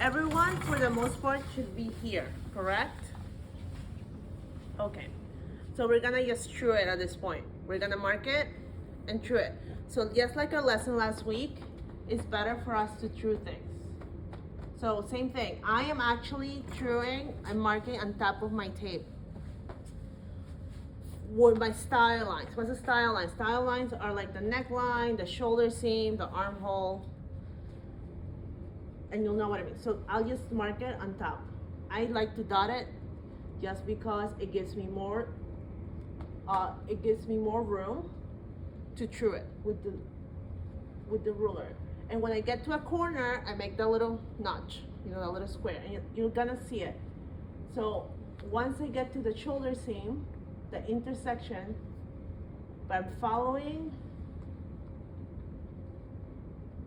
everyone for the most part should be here, correct? Okay, so we're gonna just true it at this point. We're gonna mark it and true it. So just like our lesson last week, it's better for us to true things. So same thing, I am actually truing and marking on top of my tape with my style lines. What's a style line? Style lines are like the neckline, the shoulder seam, the armhole, and you'll know what I mean. So I'll just mark it on top. I like to dot it just because it gives me more room to true it with the ruler. And when I get to a corner, I make the little notch, you know, that little square, and you're gonna see it. So once I get to the shoulder seam, the intersection, I'm following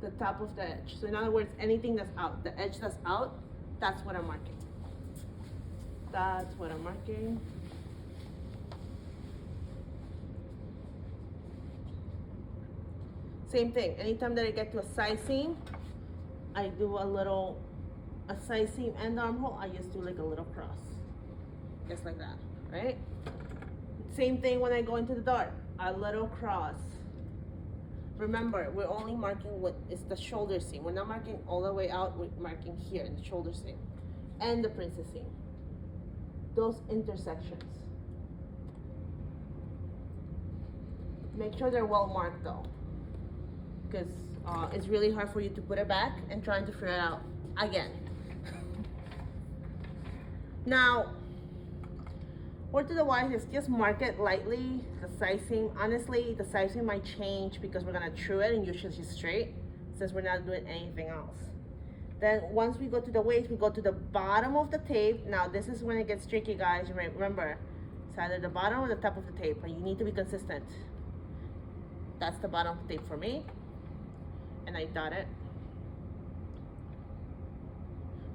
the top of the edge. So in other words, anything that's out, the edge that's out, that's what I'm marking. That's what I'm marking. Same thing, anytime that I get to a side seam, I do a side seam and armhole, I just do like a little cross. Just like that, right? Same thing when I go into the dart, a little cross. Remember, we're only marking what is the shoulder seam. We're not marking all the way out, we're marking here in the shoulder seam and the princess seam. Those intersections. Make sure they're well marked though, because it's really hard for you to put it back and trying to figure it out again. Now, word to the wise is just mark it lightly. The side seam, honestly, the side seam might change because we're gonna true it and usually it's straight since we're not doing anything else. Then once we go to the waist, we go to the bottom of the tape. Now this is when it gets tricky, guys. Remember, it's either the bottom or the top of the tape, but you need to be consistent. That's the bottom of the tape for me. And I dot it.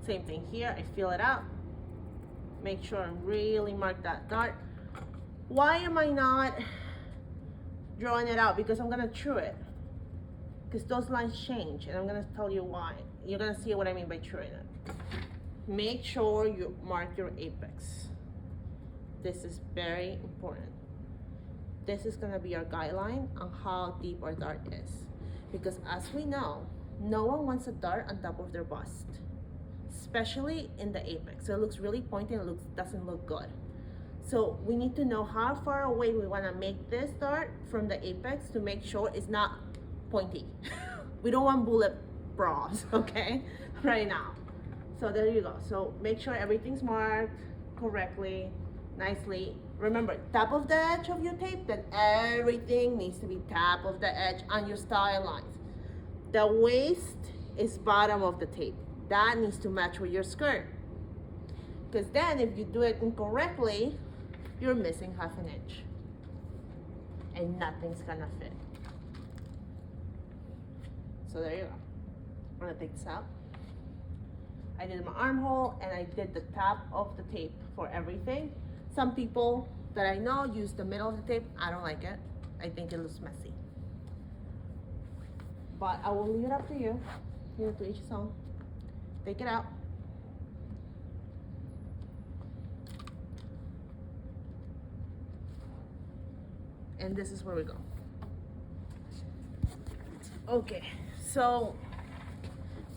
Same thing here, I feel it out. Make sure I really mark that dart. Why am I not drawing it out? Because I'm gonna true it. Because those lines change, and I'm gonna tell you why. You're gonna see what I mean by truing it. Make sure you mark your apex. This is very important. This is gonna be our guideline on how deep our dart is. Because as we know, no one wants a dart on top of their bust, especially in the apex. So it looks really pointy and doesn't look good. So we need to know how far away we wanna make this dart from the apex to make sure it's not pointy. We don't want bullet bras, okay, right now. So there you go. So make sure everything's marked correctly, nicely. Remember, top of the edge of your tape, then everything needs to be top of the edge on your style lines. The waist is bottom of the tape. That needs to match with your skirt. Because then if you do it incorrectly, you're missing ½ inch. And nothing's gonna fit. So there you go. I'm gonna take this out. I did my armhole and I did the top of the tape for everything. Some people that I know use the middle of the tape. I don't like it. I think it looks messy. But I will leave it up to you. You know, to each his own. Take it out. And this is where we go. Okay, so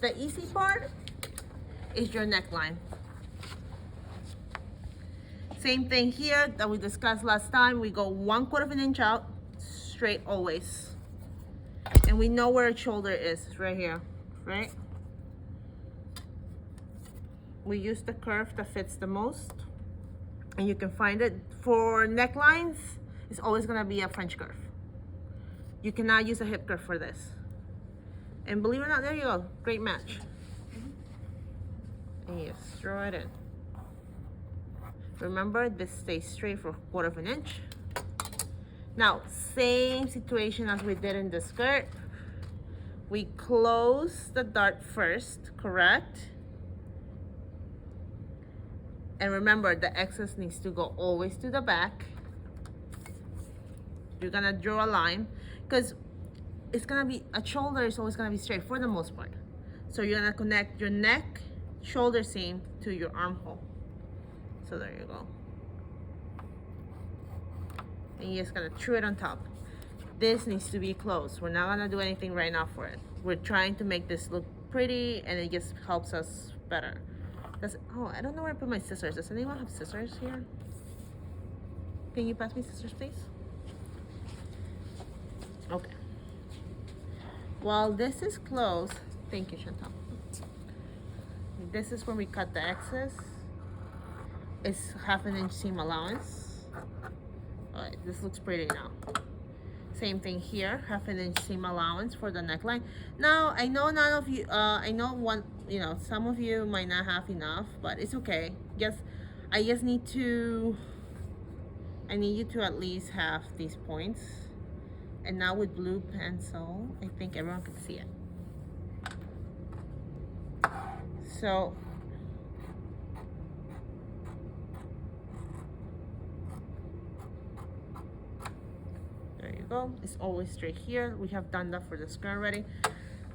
the easy part is your neckline. Same thing here that we discussed last time. We go 1/4 inch out, straight always. And we know where our shoulder is, right here, right? We use the curve that fits the most. And you can find it for necklines, it's always gonna be a French curve. You cannot use a hip curve for this. And believe it or not, there you go, great match. And you just throw it in. Remember, this stays straight for 1/4 inch. Now, same situation as we did in the skirt. We close the dart first, correct? And remember, the excess needs to go always to the back. You're gonna draw a line, because it's gonna be, a shoulder is always gonna be straight for the most part. So you're gonna connect your neck shoulder seam to your armhole. So there you go. And you're just gonna true it on top. This needs to be closed. We're not gonna do anything right now for it. We're trying to make this look pretty, and it just helps us better. Oh, I don't know where I put my scissors. Does anyone have scissors here? Can you pass me scissors, please? Okay. While this is closed, thank you, Chantal. This is where we cut the excess. It's 1/2 inch seam allowance. All right, this looks pretty now. Same thing here, 1/2 inch seam allowance for the neckline. Now, I know none of you, I know some of you might not have enough, but it's okay. I need you to at least have these points. And now with blue pencil, I think everyone can see it. So, there you go. It's always straight here. We have done that for the skirt already.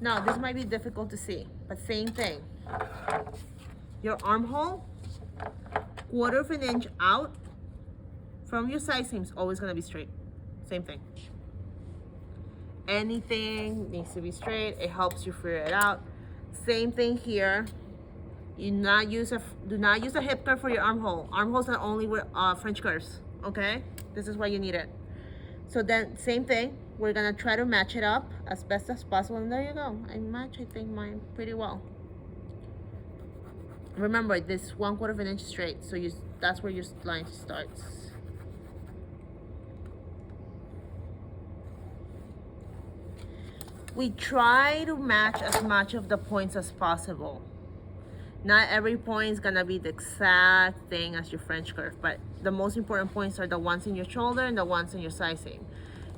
Now, this might be difficult to see, but same thing. Your armhole, 1/4 inch out from your side seam is always gonna be straight. Same thing. Anything needs to be straight. It helps you figure it out. Same thing here. Do not use a hip curve for your armhole. Armholes are only with French curves. Okay, this is why you need it. So then, same thing. We're gonna try to match it up as best as possible, and there you go. I think mine pretty well. Remember, this 1/4 inch straight. So that's where your line starts. We try to match as much of the points as possible. Not every point is gonna be the exact thing as your French curve, but the most important points are the ones in your shoulder and the ones in your side seam.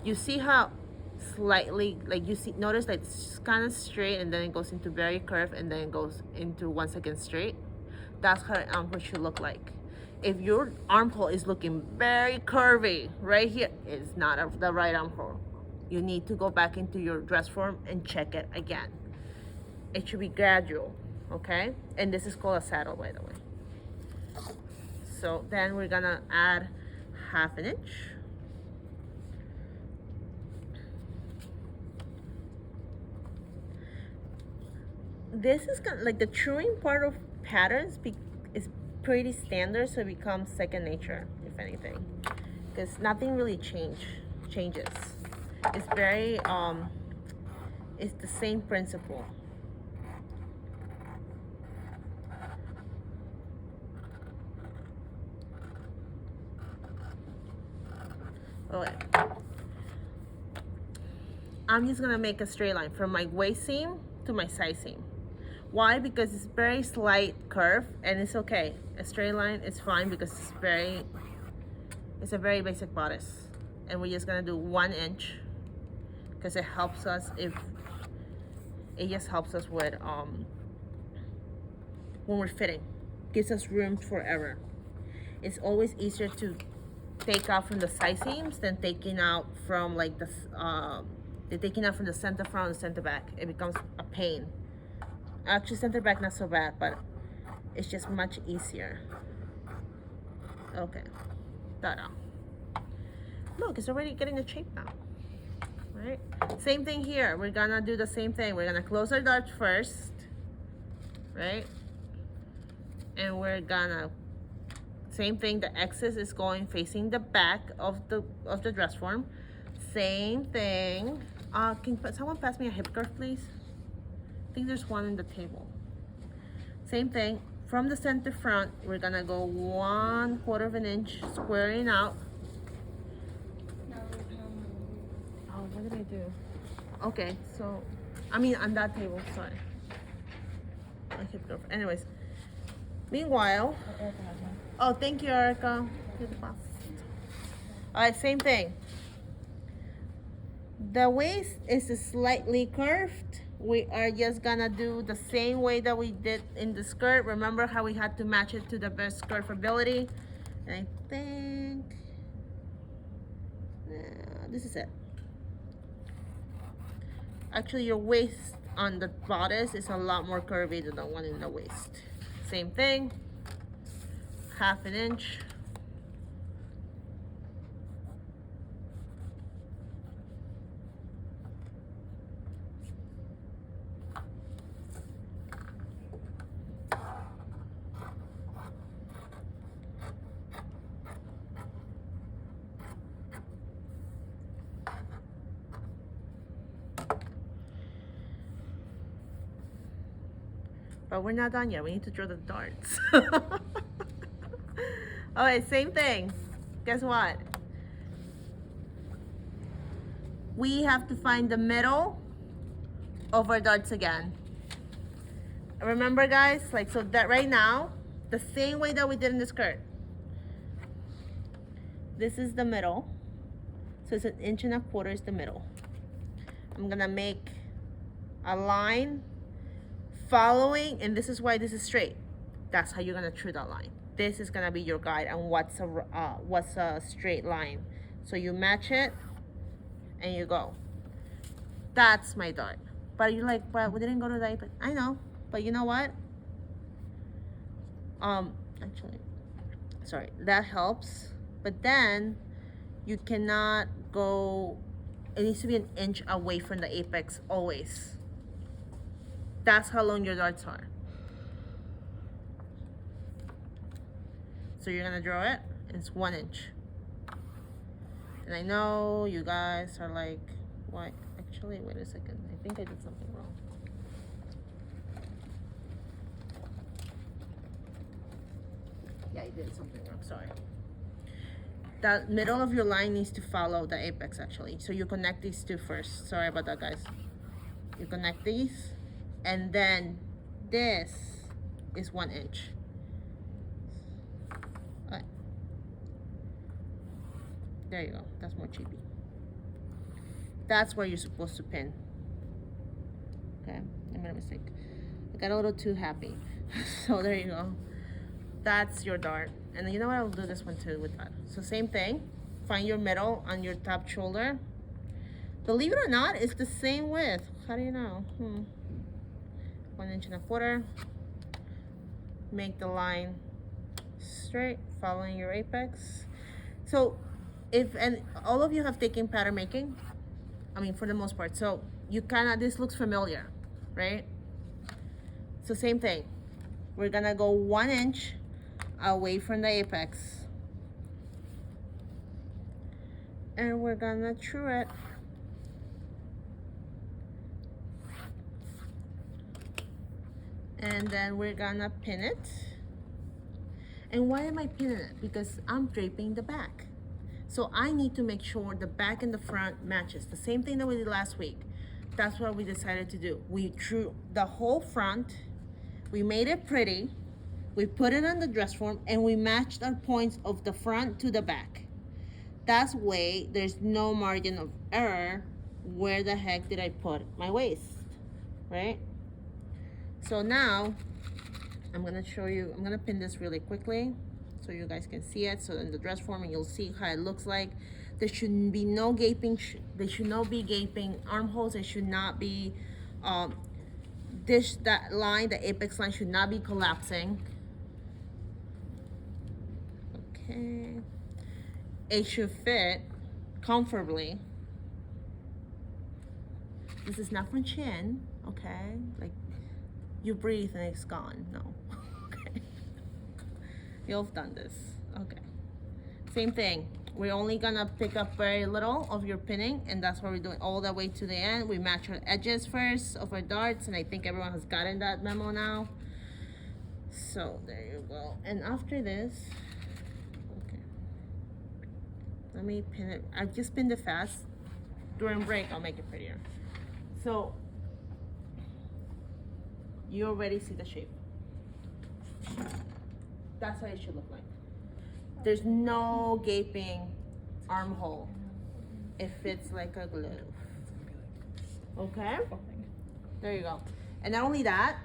You see how slightly, notice that it's kind of straight and then it goes into very curved and then it goes into once again straight. That's how an armhole should look like. If your armhole is looking very curvy right here, it's not the right armhole. You need to go back into your dress form and check it again. It should be gradual, okay? And this is called a saddle, by the way. So then we're gonna add 1/2 inch. This is kind of like the truing part of patterns is pretty standard, so it becomes second nature, if anything, because nothing really changes. It's very it's the same principle. Okay. I'm just gonna make a straight line from my waist seam to my side seam. Why? Because it's very slight curve, and it's okay. A straight line is fine because it's a very basic bodice, and we're just gonna do 1 inch because it helps us with when we're fitting. Gives us room for error. It's always easier to take out from the side seams than taking out from taking out from the center front and center back. It becomes a pain. Actually, center back not so bad, but it's just much easier. Okay, ta-da. Look, it's already getting a shape now. Right? Same thing here. We're gonna do the same thing. We're gonna close our dart first, right? And we're gonna same thing. The excess is going facing the back of the dress form. Same thing. Can someone pass me a hip curve, please? I think there's one in the table. Same thing. From the center front, we're gonna go 1/4 inch, squaring out. Oh, what did I do? Okay, so I mean on that table. Sorry. A hip curve. Anyways. Meanwhile. Oh, thank you, Erica. You're the best. All right, same thing. The waist is slightly curved. We are just gonna do the same way that we did in the skirt. Remember how we had to match it to the best skirt ability? And I think this is it. Actually, your waist on the bodice is a lot more curvy than the one in the waist. Same thing, 1/2 inch. But we're not done yet. We need to draw the darts. All right, same thing. Guess what? We have to find the middle of our darts again. Remember, guys, like, so that right now, the same way that we did in the skirt. This is the middle. So it's 1.25 inches is the middle. I'm gonna make a line following, and this is why this is straight. That's how you're gonna true that line. This is gonna be your guide on what's a straight line. So you match it and you go. That's my dart. But you're like, but we didn't go to the apex. I know, but you know what? Actually, sorry, that helps. But then you cannot go, it needs to be 1 inch away from the apex always. That's how long your darts are. So you're gonna draw it, and it's 1 inch. And I know you guys are like, what? Actually, wait a second. I think I did something wrong. Yeah, I did something wrong, sorry. The middle of your line needs to follow the apex actually. So you connect these two first. Sorry about that, guys. You connect these, and then this is 1 inch. Right. There you go. That's more cheapy. That's where you're supposed to pin. Okay, I made a mistake. I got a little too happy. So there you go. That's your dart. And you know what? I'll do this one too with that. So same thing. Find your middle on your top shoulder. Believe it or not, it's the same width. How do you know? 1.25 inches. Make the line straight, following your apex. So if, and all of you have taken pattern making, I mean, for the most part. So you kind of, this looks familiar, right? So same thing. We're gonna go 1 inch away from the apex. And we're gonna true it. And then we're gonna pin it. And why am I pinning it? Because I'm draping the back. So I need to make sure the back and the front matches. The same thing that we did last week. That's what we decided to do. We drew the whole front. We made it pretty. We put it on the dress form, and we matched our points of the front to the back. That's way there's no margin of error. Where the heck did I put my waist, right? So now I'm gonna show you, I'm gonna pin this really quickly so you guys can see it. So in the dress form, and you'll see how it looks like. There should be no gaping, there should not be gaping armholes. There should not be, that line, the apex line should not be collapsing. Okay. It should fit comfortably. This is not from chin, okay? Like, you breathe and it's gone. No. Okay. You've done this. Okay. Same thing. We're only gonna pick up very little of your pinning, and that's what we're doing all the way to the end. We match our edges first of our darts, and I think everyone has gotten that memo now. So there you go. And after this, okay, let me pin it. I just pinned it fast. During break, I'll make it prettier. So you already see the shape. That's what it should look like. There's no gaping armhole. It fits like a glove. Okay? There you go. And not only that,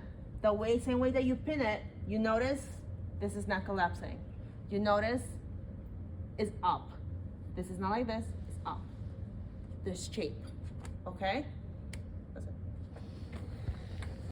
the way, same way that you pin it, you notice this is not collapsing. You notice it's up. This is not like this, it's up. There's shape. Okay?